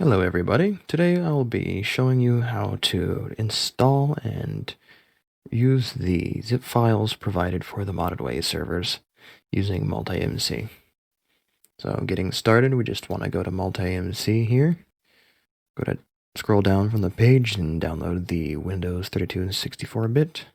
Hello everybody, today I'll be showing you how to install and use the zip files provided for the modded ways servers using MultiMC. So getting started, we just want to go to MultiMC here, go to scroll down from the page and download the Windows 32 and 64-bit,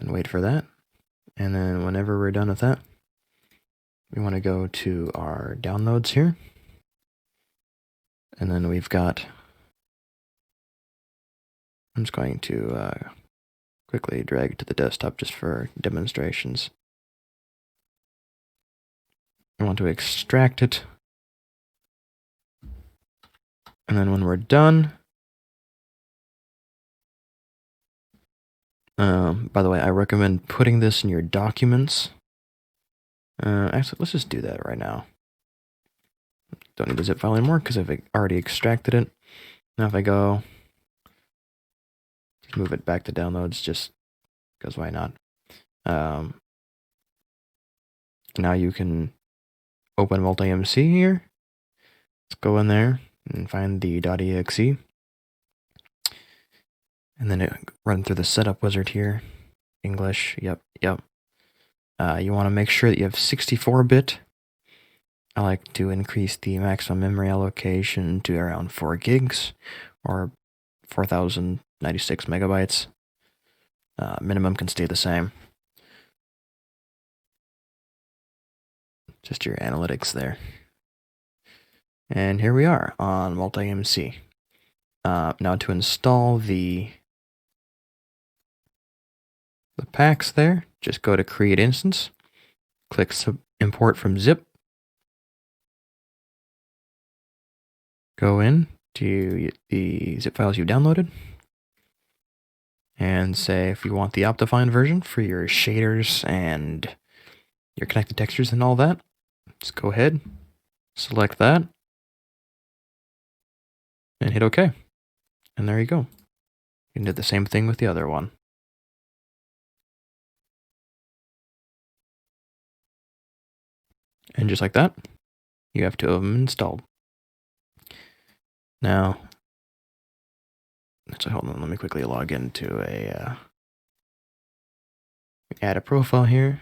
and wait for that. And then whenever we're done with that, we want to go to our downloads here. And then we've got, I'm just going to quickly drag it to the desktop just for demonstrations. I want to extract it. And then when we're done, by the way, I recommend putting this in your documents. Actually, let's just do that right now. Don't need the zip file anymore because I've already extracted it. Now if I go, move it back to downloads just because why not? Now you can open MultiMC here. Let's go in there and find the .exe. And then run through the setup wizard here. English, yep. You want to make sure that you have 64-bit. I like to increase the maximum memory allocation to around 4 gigs or 4096 megabytes. Minimum can stay the same. Just your analytics there. And here we are on MultiMC. Now to install the packs there, just go to Create Instance, click Import from Zip, go in to the zip files you've downloaded, and say if you want the Optifine version for your shaders and your connected textures and all that, just go ahead, select that, and hit OK. And there you go. You can do the same thing with the other one. And just like that, you have 2 of them installed. Now, so hold on, let me quickly log into add a profile here.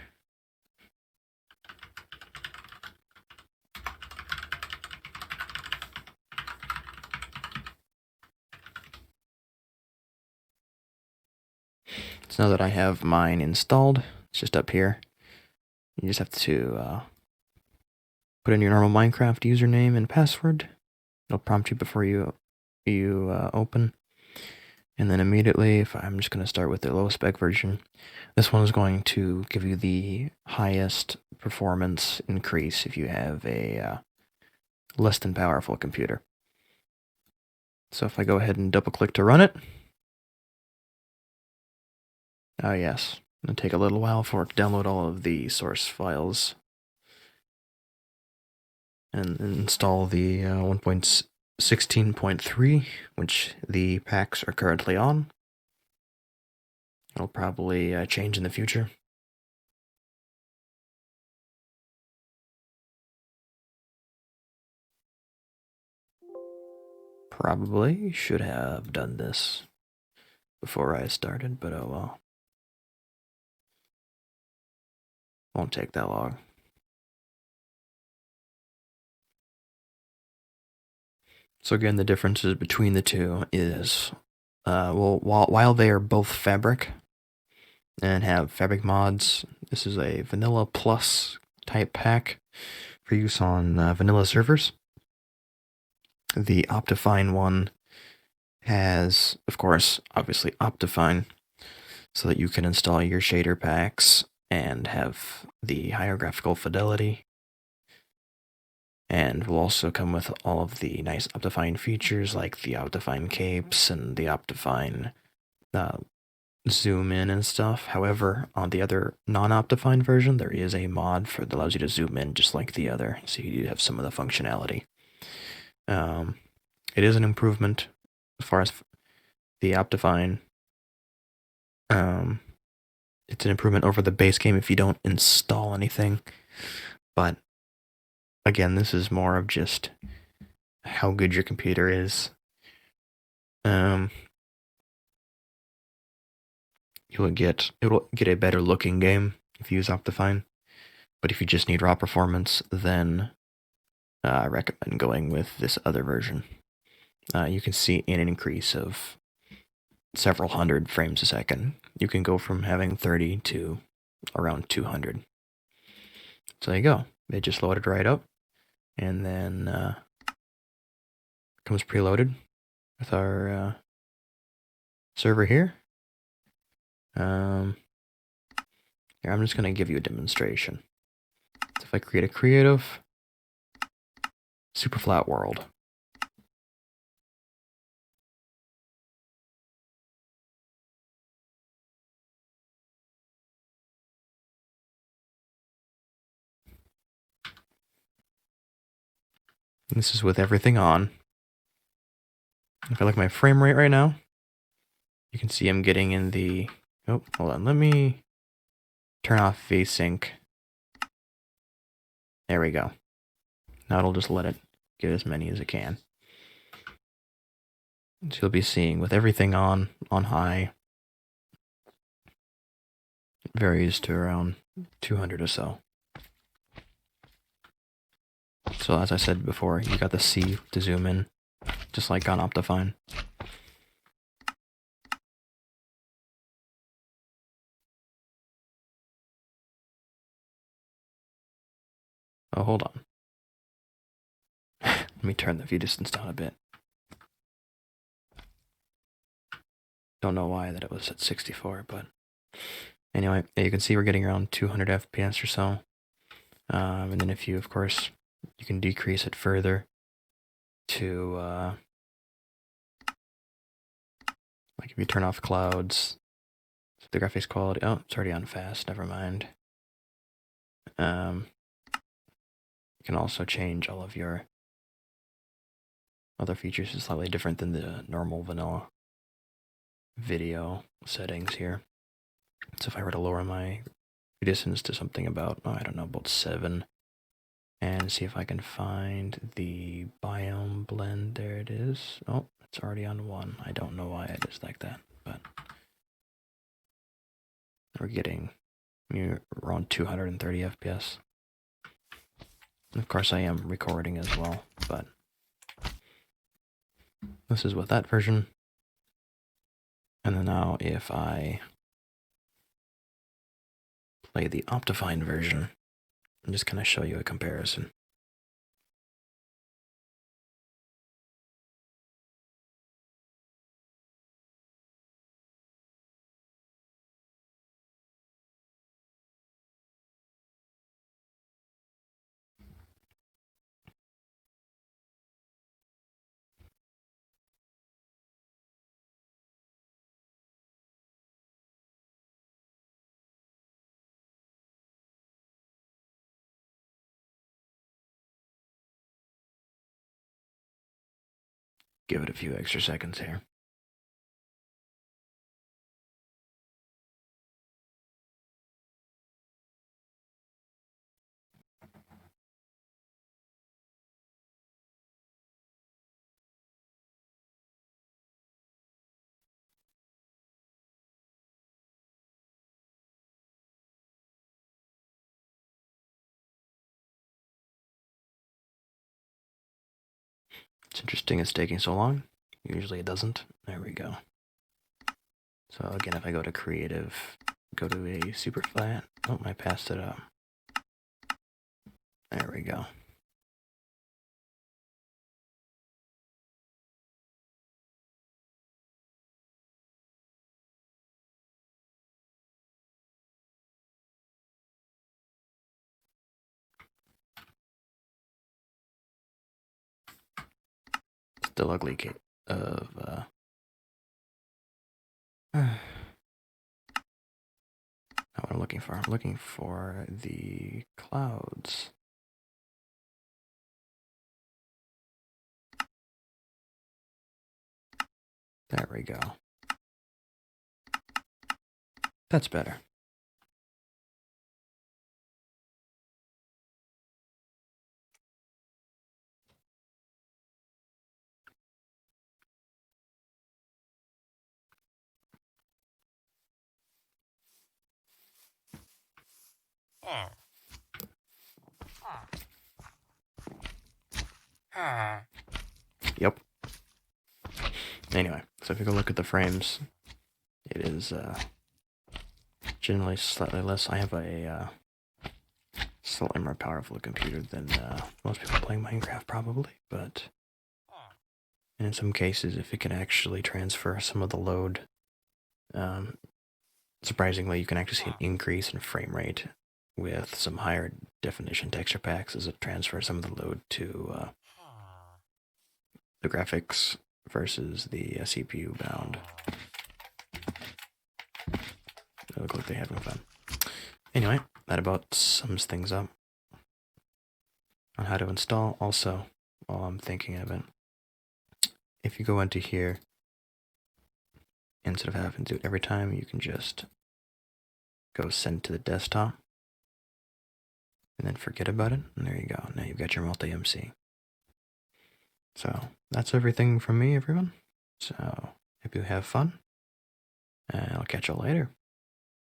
So now that I have mine installed, it's just up here. You just have to put in your normal Minecraft username and password. It'll prompt you before you open. And then immediately, if I'm just going to start with the low spec version, this one is going to give you the highest performance increase if you have a less than powerful computer. So if I go ahead and double click to run it, oh yes, it'll take a little while for it to download all of the source files and install the 1.16.3, which the packs are currently on. It'll probably change in the future. Probably should have done this before I started, but oh well. Won't take that long. So again, the differences between the two is, well, while they are both fabric and have fabric mods, this is a vanilla plus type pack for use on vanilla servers. The Optifine one has, of course, obviously Optifine, so that you can install your shader packs and have the higher graphical fidelity. And will also come with all of the nice Optifine features like the Optifine capes and the Optifine zoom in and stuff. However, on the other non-Optifine version, there is a mod that allows you to zoom in just like the other, so you do have some of the functionality. It is an improvement as far as the Optifine. It's an improvement over the base game if you don't install anything, but again, this is more of just how good your computer is. It'll get a better looking game if you use Optifine. But if you just need raw performance, then I recommend going with this other version. You can see an increase of several hundred frames a second. You can go from having 30 to around 200. So there you go. It just loaded right up, and then comes preloaded with our server here. Here, I'm just going to give you a demonstration. So if I create a creative, super flat world. And this is with everything on. If I look at my frame rate right now, you can see I'm getting in the, oh, hold on, let me turn off VSync. There we go. Now it'll just let it get as many as it can. So you'll be seeing with everything on high, it varies to around 200 or so. So as I said before, you got the C to zoom in, just like on Optifine. Oh, hold on. Let me turn the view distance down a bit. Don't know why that it was at 64, but anyway, you can see we're getting around 200 FPS or so. And then if you, of course, you can decrease it further to, like if you turn off clouds, the graphics quality, oh, it's already on fast, never mind. You can also change all of your other features. It's slightly different than the normal vanilla video settings here. So if I were to lower my distance to something about, oh, I don't know, about 7, and see if I can find the biome blend. There it is. Oh, it's already on 1. I don't know why it is like that, but we're getting around 230 FPS. And of course, I am recording as well, but this is with that version. And then now if I play the Optifine version, I'm just going to show you a comparison. Give it a few extra seconds here. It's interesting it's taking so long. Usually it doesn't. There we go. So again, if I go to creative, go to a super flat. Oh, I passed it up. There we go. Still ugly case of not what I'm looking for. I'm looking for the clouds. There we go. That's better. Yep. Anyway, so if you go look at the frames, it is generally slightly less. I have a slightly more powerful computer than most people playing Minecraft probably, but in some cases, if it can actually transfer some of the load, surprisingly, you can actually see an increase in frame rate with some higher definition texture packs as it transfers some of the load to the graphics versus the CPU bound. They look like they're having fun. Anyway, that about sums things up on how to install. Also, while I'm thinking of it, if you go into here, instead of having to do it every time, you can just go send to the desktop and then forget about it. And there you go. Now you've got your MultiMC. So that's everything from me, everyone. So hope you have fun, and I'll catch you later.